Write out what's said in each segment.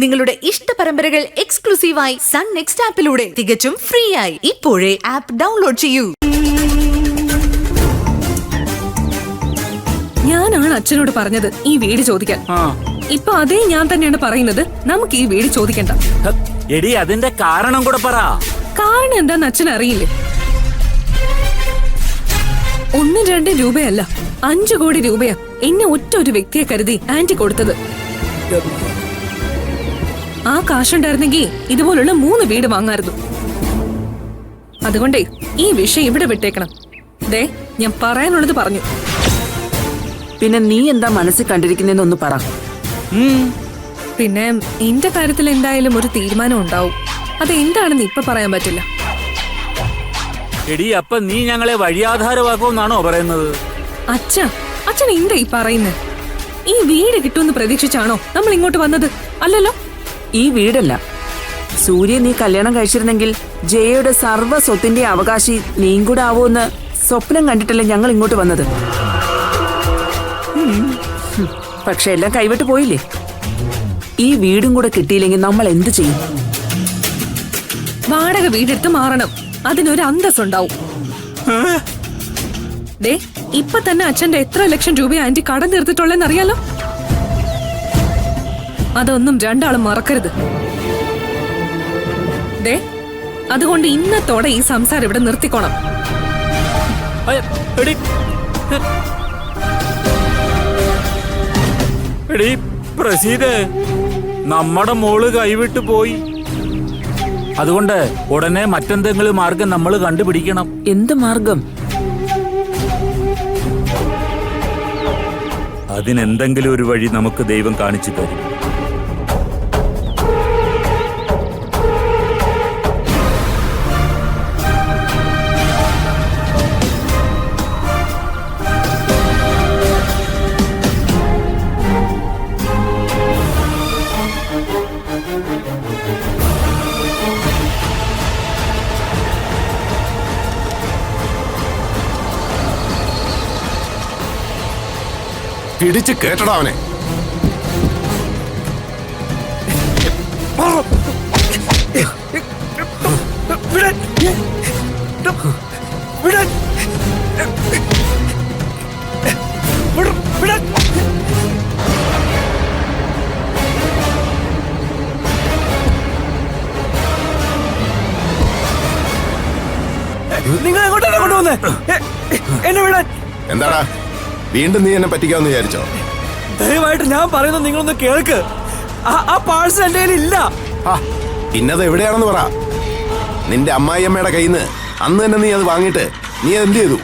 നിങ്ങളുടെ ഇഷ്ട പരമ്പരകൾ എക്സ്ക്ലൂസീവായി സൺ നെക്സ്റ്റ് ആപ്പിലൂടെ തികച്ചും ഫ്രീ ആയി. ഇപ്പോഴേ ആപ്പ് ഡൗൺലോഡ് ചെയ്യൂ. ഞാനാണ് അച്ഛനോട് പറഞ്ഞത് ഈ വീട് ചോദിക്കാൻ. ഇപ്പൊ അതേ ഞാൻ തന്നെയാണ് പറയുന്നത്, നമുക്ക് ഈ വീട് ചോദിക്കണ്ട. എടി അതിന്റെ കാരണം കൂടെ പറ. കാരണം എന്താന്ന് അച്ഛൻ അറിയില്ലേ? 1-2 രൂപയല്ല, 5 കോടി രൂപയാ എന്നെ ഒറ്റ ഒരു വ്യക്തിയെ കരുതി ആന്റി കൊടുത്തത്. ആ കാശുണ്ടായിരുന്നെങ്കിൽ ഇതുപോലുള്ള 3 വീട് വാങ്ങായിരുന്നു. അതുകൊണ്ടേ ഈ വിഷയം ഇവിടെ വിട്ടേക്കണം. ദേ, ഞാൻ പറയാനുള്ളത് പറഞ്ഞു. പിന്നെ നീ എന്താ മനസ്സിൽ കണ്ടിരിക്കുന്നൊന്ന് പറ. പിന്നെ എന്റെ കാര്യത്തിൽ എന്തായാലും ഒരു തീരുമാനം ഉണ്ടാവും. അത് എന്താണെന്ന് ഇപ്പൊ പറയാൻ പറ്റില്ല. എടി, അപ്പൊ നീ ഞങ്ങളെ വഴിയാധാരമാക്കുമെന്നാണോ പറയുന്നത്? അച്ഛൻ എന്താ ഈ പറയുന്നത്? ഈ വീട് കിട്ടുമെന്ന് പ്രതീക്ഷിച്ചാണോ നമ്മൾ ഇങ്ങോട്ട് വന്നത്? അല്ലല്ലോ. ഈ വീടല്ല, സൂര്യ നീ കല്യാണം കഴിച്ചിരുന്നെങ്കിൽ ജയയുടെ സർവ്വ സ്വത്തിന്റെ അവകാശി നീയും കൂടെ ആവോന്ന് സ്വപ്നം കണ്ടിട്ടല്ലേ ഞങ്ങൾ ഇങ്ങോട്ട് വന്നത്. പക്ഷെ എല്ലാം കൈവിട്ട് പോയില്ലേ. ഈ വീടും കൂടെ കിട്ടിയില്ലെങ്കിൽ നമ്മൾ എന്ത് ചെയ്യും? വാടക വീടെടുത്ത് മാറണം. അതിനൊരു അന്തസ്സുണ്ടാവും. ദേ, ഇപ്പൊ തന്നെ അച്ഛന്റെ എത്ര ലക്ഷം രൂപ ആന്റി കടം തീർത്തിട്ടുള്ളതെന്ന് അറിയാലോ. അതൊന്നും രണ്ടാളും മറക്കരുത്. ദേ, അതുകൊണ്ട് ഇന്നത്തോടെ ഈ സംസാരം ഇവിടെ നിർത്തിക്കോണം. നമ്മുടെ മോള് കൈവിട്ടു പോയി. അതുകൊണ്ട് ഉടനെ മറ്റെന്തെങ്കിലും മാർഗം നമ്മൾ കണ്ടുപിടിക്കണം. എന്ത് മാർഗം? അതിനെന്തെങ്കിലും ഒരു വഴി നമുക്ക് ദൈവം കാണിച്ചു തരും. പിടിച്ച് കേട്ടടാ അവനെ. നിങ്ങൾ എങ്ങോട്ടാണ് കൊണ്ടുവന്നേ? എന്നെ വിടാൻ. എന്താടാ, വീണ്ടും നീ എന്നെ പറ്റിക്കാന്ന് വിചാരിച്ചോ? ദയവായിട്ട് ഞാൻ പറയുന്നത് നിങ്ങളൊന്ന് കേൾക്ക്. ആ പാഴ്സൽ എന്റെ കയ്യിൽ ഇല്ല. പിന്നത് എവിടെയാണെന്ന് പറ. നിന്റെ അമ്മായിയമ്മയുടെ കയ്യിൽ നിന്ന് അന്ന് തന്നെ നീ അത് വാങ്ങിയിട്ട് നീ എന്ത് ചെയ്തു?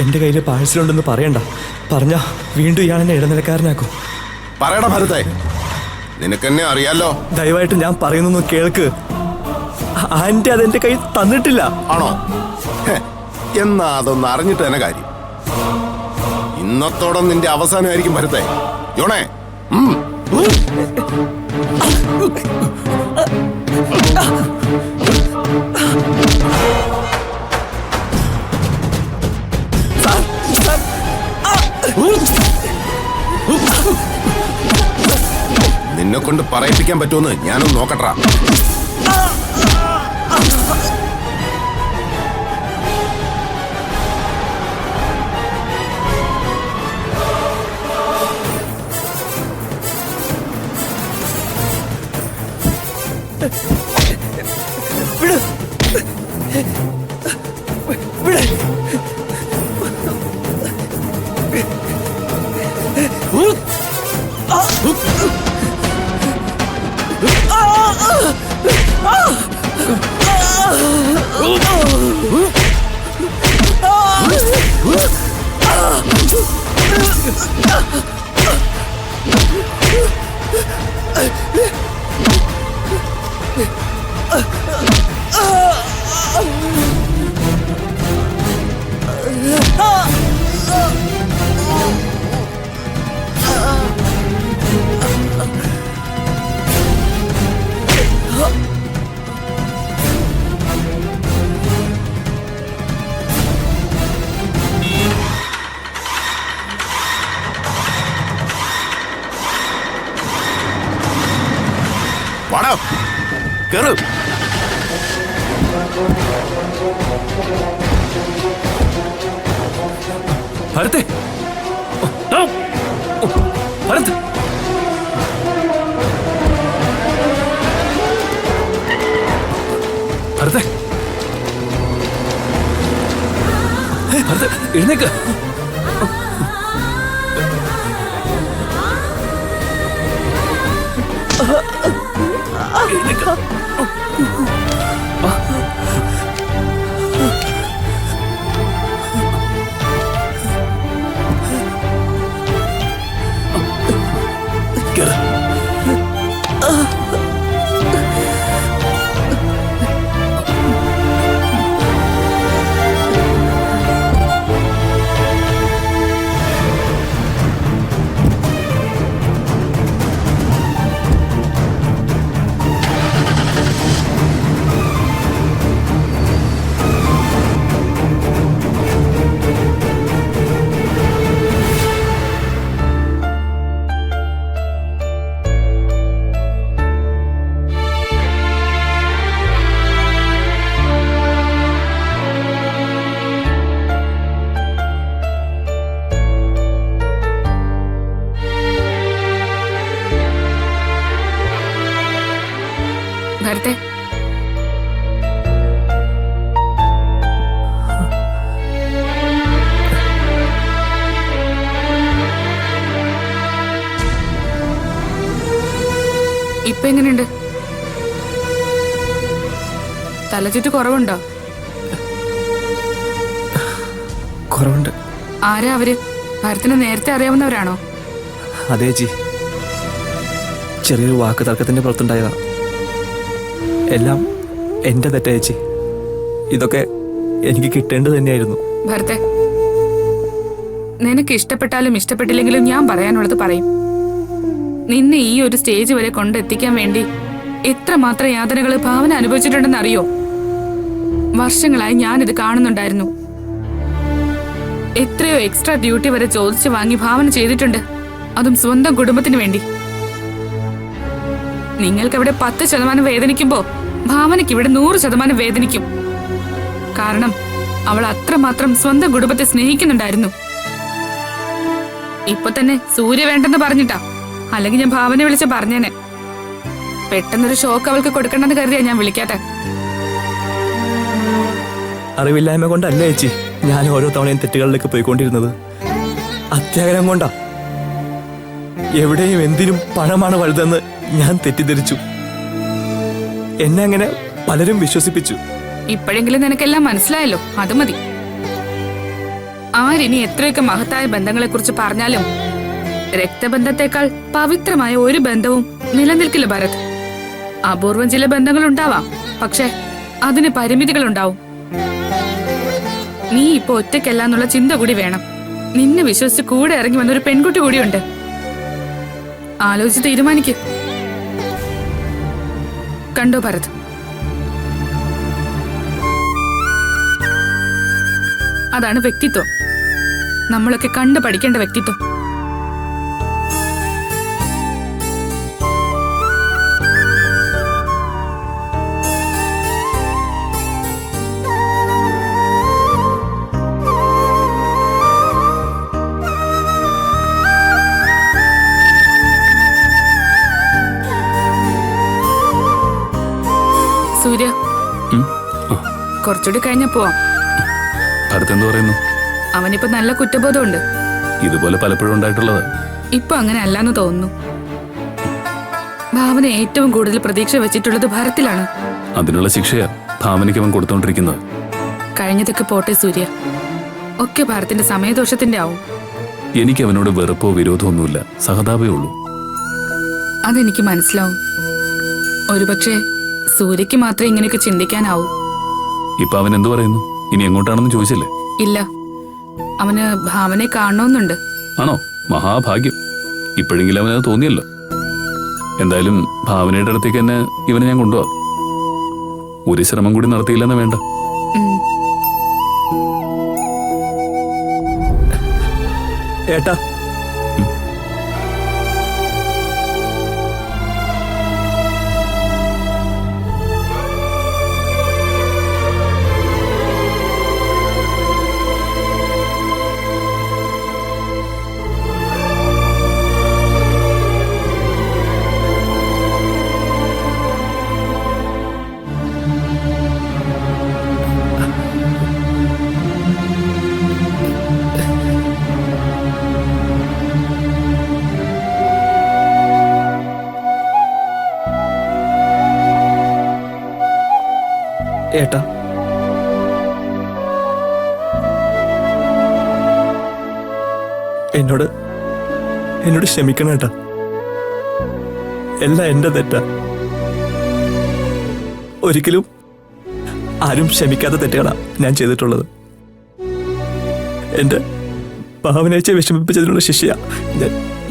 എന്റെ കയ്യിൽ പാഴ്സൽ ഉണ്ടെന്ന് പറയണ്ട. പറഞ്ഞാ വീണ്ടും ഇയാളെന്നെ ഇടനിലക്കാരനാക്കും. പറയടാ ഭരതേ, നിനക്കെന്നെ അറിയാലോ. ദയവായിട്ട് ഞാൻ പറയുന്നൊന്ന് കേൾക്ക്. ആന്റി അതെന്റെ കയ്യിൽ തന്നിട്ടില്ല. ആണോ? എന്നാ അതൊന്ന് അറിഞ്ഞിട്ട് തന്നെ കാര്യം. ഇന്നത്തോടെ നിന്റെ അവസാനമായിരിക്കും ഭരതേ. യോണേ, നിന്നെ കൊണ്ട് പറയിപ്പിക്കാൻ പറ്റുമെന്ന് ഞാനൊന്ന് നോക്കട്ടാ. വാടാ കേറ്. ഭരത്തെ ഭരത് ഭരത്തെ ഭരത്തെ എഴുന്നേക്ക്. എഴുന്നേക്ക്. കേറ്. ഭരത്തെ, ഇപ്പൊ എങ്ങനെയുണ്ട്? തലചുറ്റ് കുറവുണ്ടോ? കുറവുണ്ട്. ആരാ അവര്? ഭരത്തിനെ നേരത്തെ അറിയാവുന്നവരാണോ? അതേ ജി, ചെറിയൊരു വാക്ക് തർക്കത്തിന്റെ പുറത്തുണ്ടായതാ. എല്ലാം എന്റെ തെറ്റേച്ചി. ഇതൊക്കെ എനിക്ക് കിട്ടേണ്ടത് തന്നെയായിരുന്നു. ഭരത്തെ, നിനക്ക് ഇഷ്ടപ്പെട്ടാലും ഇഷ്ടപ്പെട്ടില്ലെങ്കിലും ഞാൻ പറയാനുള്ളത് പറയും. നിന്നെ ഈ ഒരു സ്റ്റേജ് വരെ കൊണ്ടെത്തിക്കാൻ വേണ്ടി എത്രമാത്രം യാതനകൾ ഭാവന അനുഭവിച്ചിട്ടുണ്ടെന്ന് അറിയോ? വർഷങ്ങളായി ഞാനിത് കാണുന്നുണ്ടായിരുന്നു. എത്രയോ എക്സ്ട്രാ ഡ്യൂട്ടി വരെ ചോദിച്ചു വാങ്ങി ഭാവന ചെയ്തിട്ടുണ്ട്, അതും സ്വന്തം കുടുംബത്തിന് വേണ്ടി. നിങ്ങൾക്കവിടെ 10% വേദനിക്കുമ്പോ ഭാവനയ്ക്ക് ഇവിടെ 100% വേദനിക്കും. കാരണം അവൾ അത്രമാത്രം സ്വന്തം കുടുംബത്തെ സ്നേഹിക്കുന്നുണ്ടായിരുന്നു. ഇപ്പൊ തന്നെ സൂര്യ വേണ്ടെന്ന് പറഞ്ഞിട്ടാ, അല്ലെങ്കിൽ ഞാൻ ഭാവനെ വിളിച്ച് പറഞ്ഞേനെ. പെട്ടെന്നൊരു ഷോക്ക് അവൾക്ക് കൊടുക്കണ്ടെന്ന് കരുതിയാ ഞാൻ വിളിക്കാത്തെ. അറിവില്ലായ്മ കൊണ്ടല്ല ചേച്ചി ഞാൻ ഓരോ തവണയും തെറ്റുകളിലേക്ക് പോയിക്കൊണ്ടിരുന്നത്. അത്യാഗ്രഹം കൊണ്ടാ. എവിടെയും എന്തിനും പണമാണ് വലുതെന്ന് ഞാൻ തെറ്റിദ്ധരിച്ചു. എന്നെ അങ്ങനെ പലരും വിശ്വസിപ്പിച്ചു. ഇപ്പോഴെങ്കിലും നിനക്കെല്ലാം മനസ്സിലായല്ലോ, അത് മതി. ആരിനി എത്രയൊക്കെ മഹത്തായ ബന്ധങ്ങളെ കുറിച്ച് പറഞ്ഞാലും രക്തബന്ധത്തെക്കാൾ പവിത്രമായ ഒരു ബന്ധവും നിലനിൽക്കില്ല ഭരത്. അപൂർവം ചില ബന്ധങ്ങൾ ഉണ്ടാവാം, പക്ഷെ അതിന് പരിമിതികളുണ്ടാവും. നീ ഇപ്പൊ ഒറ്റയ്ക്കല്ലാന്നുള്ള ചിന്ത കൂടി വേണം. നിന്നെ വിശ്വസിച്ച് കൂടെ ഇറങ്ങി വന്നൊരു പെൺകുട്ടി കൂടിയുണ്ട്. ആലോചിച്ച് തീരുമാനിക്ക്. കണ്ടോ ഭരത്, അതാണ് വ്യക്തിത്വം. നമ്മളൊക്കെ കണ്ടു പഠിക്കേണ്ട വ്യക്തിത്വം. സൂര്യ, കുറച്ചുകൂടി കഴിഞ്ഞ പോവാം. ഭരത് എന്ത് പറയുന്നു? അവനിപ്പോ നല്ല കുറ്റബോധമുണ്ട്. ഇതുപോലെ പലപ്പോഴും ഉണ്ടായിട്ടുള്ളത്. ഇപ്പൊ അങ്ങനെ അല്ലാന്ന് തോന്നുന്നു. ഭാവന ഏറ്റവും കൂടുതൽ പ്രതീക്ഷ വെച്ചിട്ടുള്ളത് ഭരത്തിലാണ്. അതിനുള്ള ശിക്ഷയാ ഭാവനയ്ക്ക് അവൻ കൊടുത്തോണ്ടിരിക്കുന്നത്. കഴിഞ്ഞതൊക്കെ പോട്ടെ സൂര്യ, ഒക്കെ ഭരത്തിന്റെ സമയദോഷത്തിന്റെ ആവും. എനിക്ക് അവനോട് വെറുപ്പോ വിരോധമോ ഒന്നുമില്ല, സഹതാപേ ഉള്ളൂ. അതെനിക്ക് മനസ്സിലാവും. ഒരുപക്ഷെ സൂര്യക്ക് മാത്രമേ ഇങ്ങനെയൊക്കെ ചിന്തിക്കാനാവൂ. ഇപ്പൊ അവൻ എന്തു പറയുന്നു? ഇനി എങ്ങോട്ടാണെന്ന് ചോദിച്ചില്ലേ? ഇല്ല, അവന് ഭാവനെ കാണണമെന്നുണ്ട്. ആണോ? മഹാഭാഗ്യം. ഇപ്പോഴെങ്കിലും അവനത് തോന്നിയല്ലോ. എന്തായാലും ഭാവനയുടെ അടുത്തേക്ക് തന്നെ ഇവനെ ഞാൻ കൊണ്ടുപോവാം. ഒരു ശ്രമം കൂടി നടത്തിയില്ലെന്ന് വേണ്ട. ഏട്ടാ, ഏട്ടാ, എന്നോട് ക്ഷമിക്കണം ഏട്ടാ. എല്ലാം എന്റെ തെറ്റാ. ഒരിക്കലും ആരും ക്ഷമിക്കാത്ത തെറ്റുകളാ ഞാൻ ചെയ്തിട്ടുള്ളത്. എന്റെ ഭാവനയെ വിഷമിപ്പിച്ചതിനുള്ള ശിക്ഷയാ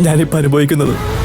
ഞാനിപ്പോ അനുഭവിക്കുന്നത്.